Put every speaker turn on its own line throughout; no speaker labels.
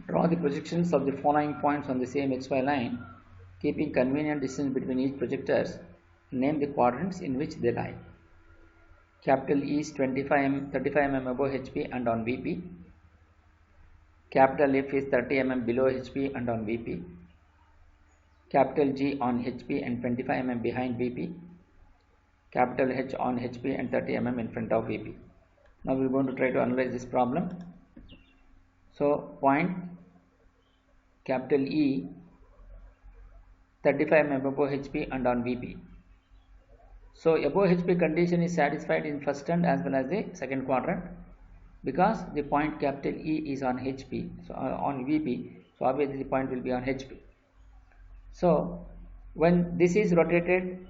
Draw the projections of the following points on the same XY line, keeping convenient distance between each projectors. Name the quadrants in which they lie. Capital E is 35 mm above HP and on VP. Capital F is 30 mm below HP and on VP. Capital G on HP and 25 mm behind VP. Capital H on HP and 30 mm in front of VP. Now we are going to try to analyze this problem. So point capital E 35 mm above HP and on VP. So above HP condition is satisfied in first and as well as the second quadrant, because the point capital E is on HP, so on VP, so obviously the point will be on HP. So when this is rotated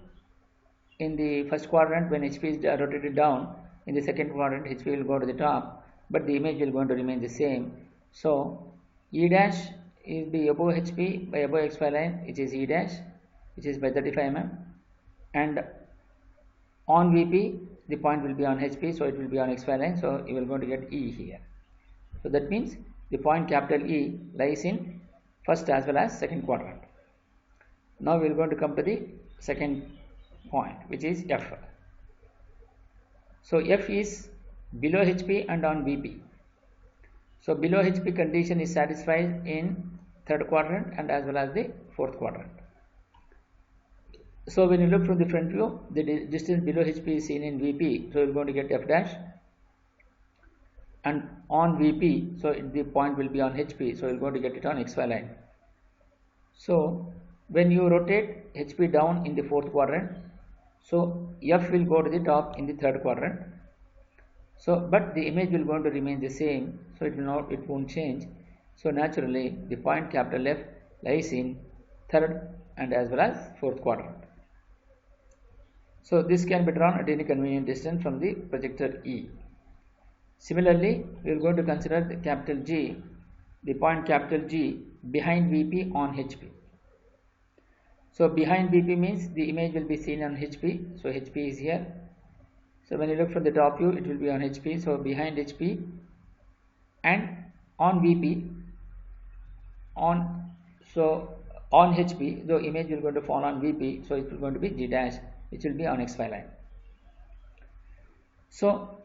in the first quadrant, when HP is rotated down, in the second quadrant HP will go to the top, but the image will going to remain the same. So E dash is be above HP by above XY line, which is E dash, which is by 35 mm, and on VP the point will be on HP, so it will be on XY line, so you will going to get E here. So that means the point capital E lies in first as well as second quadrant. Now we are going to come to the second point, which is F. So F is below HP and on VP. So below HP condition is satisfied in third quadrant and as well as the fourth quadrant. So when you look from the front view, the distance below HP is seen in VP, so you are going to get F dash, and on VP, so the point will be on HP, so you are going to get it on XY line. So when you rotate HP down in the fourth quadrant, so F will go to the top in the third quadrant. So but the image will going to remain the same, so it won't change. So naturally the point capital F lies in third and as well as fourth quadrant. So this can be drawn at any convenient distance from the projector E. Similarly, we are going to consider the capital G, the point capital G behind VP on HP. So behind VP means the image will be seen on HP, so HP is here. So when you look from the top view, it will be on HP, so behind HP, and on VP, on HP, the image will going to fall on VP, so it will going to be G dash, which will be on XY line. So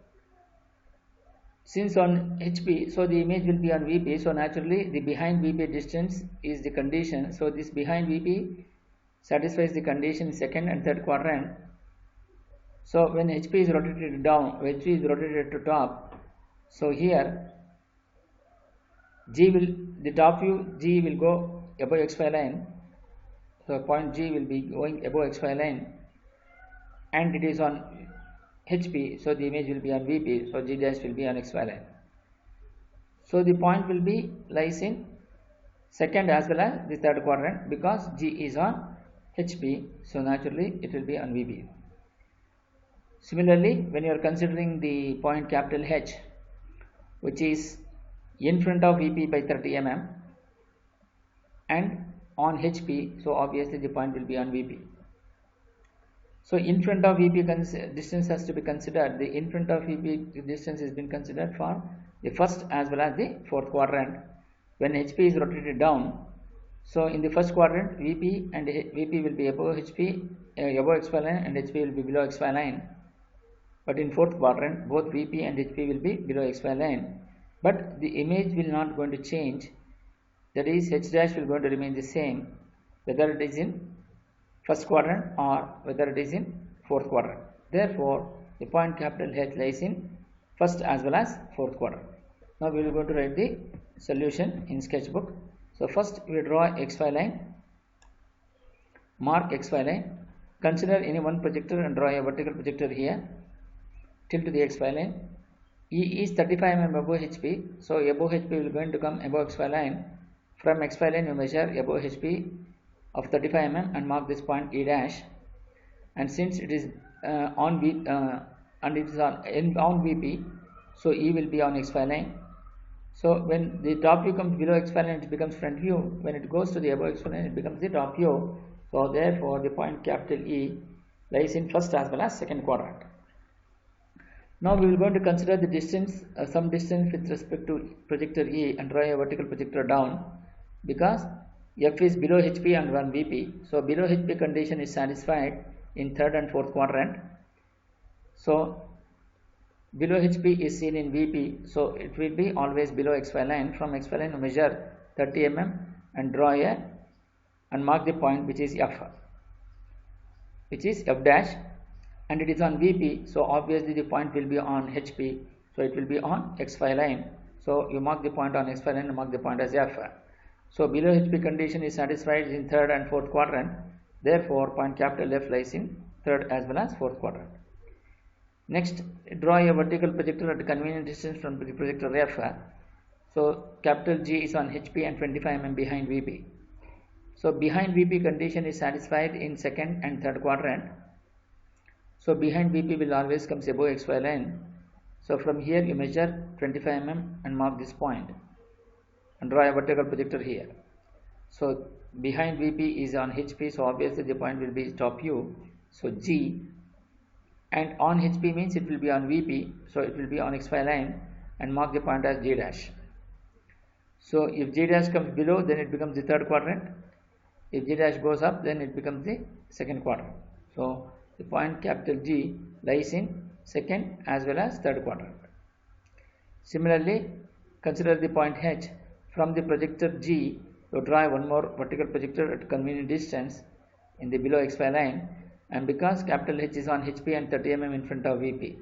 since on HP, so the image will be on VP, so naturally the behind VP distance is the condition, so this behind VP satisfies the condition in second and third quadrant. So when HP is rotated down, HP is rotated to top, so here the top view G will go above XY line, so point G will be going above XY line, and it is on HP, so the image will be on VP, so G dash will be on XY line. So the point will be lies in second as well as the third quadrant, because G is on HP, so naturally it will be on VP. Similarly, when you are considering the point capital H, which is in front of VP by 30 mm and on HP, so obviously the point will be on VP. So in front of VP distance has to be considered. The in front of VP distance has been considered for the first as well as the fourth quadrant when HP is rotated down. So in the first quadrant, VP will be above HP, above XY line, and HP will be below XY line. But in fourth quadrant, both VP and HP will be below XY line. But the image will not going to change. That is, H dash will going to remain the same, whether it is in first quadrant or whether it is in fourth quadrant. Therefore, the point capital H lies in first as well as fourth quadrant. Now we are going to write the solution in sketchbook. So first we draw XY line, mark XY line, consider any one projector and draw a vertical projector here till to the XY line. E is 35 mm above HP, so above HP will going to come above XY line. From XY line you measure above HP of 35 mm and mark this point E dash, and since it is on VP, so E will be on XY line. So when the top view comes below XY line, it becomes front view. When it goes to the above XY line, it becomes the top view. So therefore the point capital E lies in first as well as second quadrant. Now we will going to consider the distance, some distance with respect to projector E, and draw a vertical projector down, because F is below HP and run VP. So below HP condition is satisfied in third and fourth quadrant. So below HP is seen in VP, so it will be always below XY line. From XY line measure 30 mm and draw a and mark the point which is F dash, and it is on VP, so obviously the point will be on HP, so it will be on XY line. So you mark the point on XY line and mark the point as F. So below HP condition is satisfied in third and fourth quadrant, therefore point capital F lies in third as well as fourth quadrant. Next, draw a vertical projector at a convenient distance from the projector F. So capital G is on HP and 25 mm behind VP. So behind VP condition is satisfied in second and third quadrant. So behind VP will always comes above XY line. So from here you measure 25 mm and mark this point and draw a vertical projector here. So behind VP is on HP, so obviously the point will be top U, so G, and on HP means it will be on VP, so it will be on XY line, and mark the point as G dash. So if G dash comes below, then it becomes the third quadrant. If G dash goes up, then it becomes the second quadrant. So the point capital G lies in second as well as third quadrant. Similarly, consider the point H. From the projector G, you draw one more vertical projector at convenient distance in the below XY line, and because capital H is on HP and 30 mm in front of VP,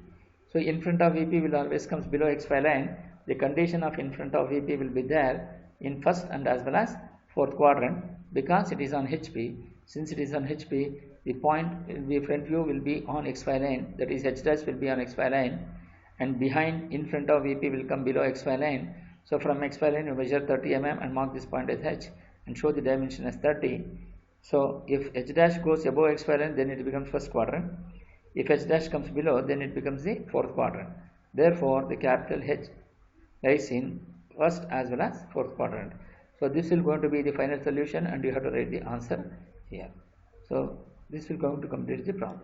so in front of VP will always comes below XY line. The condition of in front of VP will be there in first and as well as fourth quadrant, because it is on HP. Since it is on HP, the point in the front view will be on XY line, that is H dash will be on XY line, and behind in front of VP will come below XY line. So from XY line you measure 30 mm and mark this point as H and show the dimension as 30. So if H dash goes above XY line, then it becomes first quadrant. If H dash comes below, then it becomes the fourth quadrant. Therefore the capital H lies in first as well as fourth quadrant. So this will going to be the final solution, and you have to write the answer here. So this will going to complete the problem.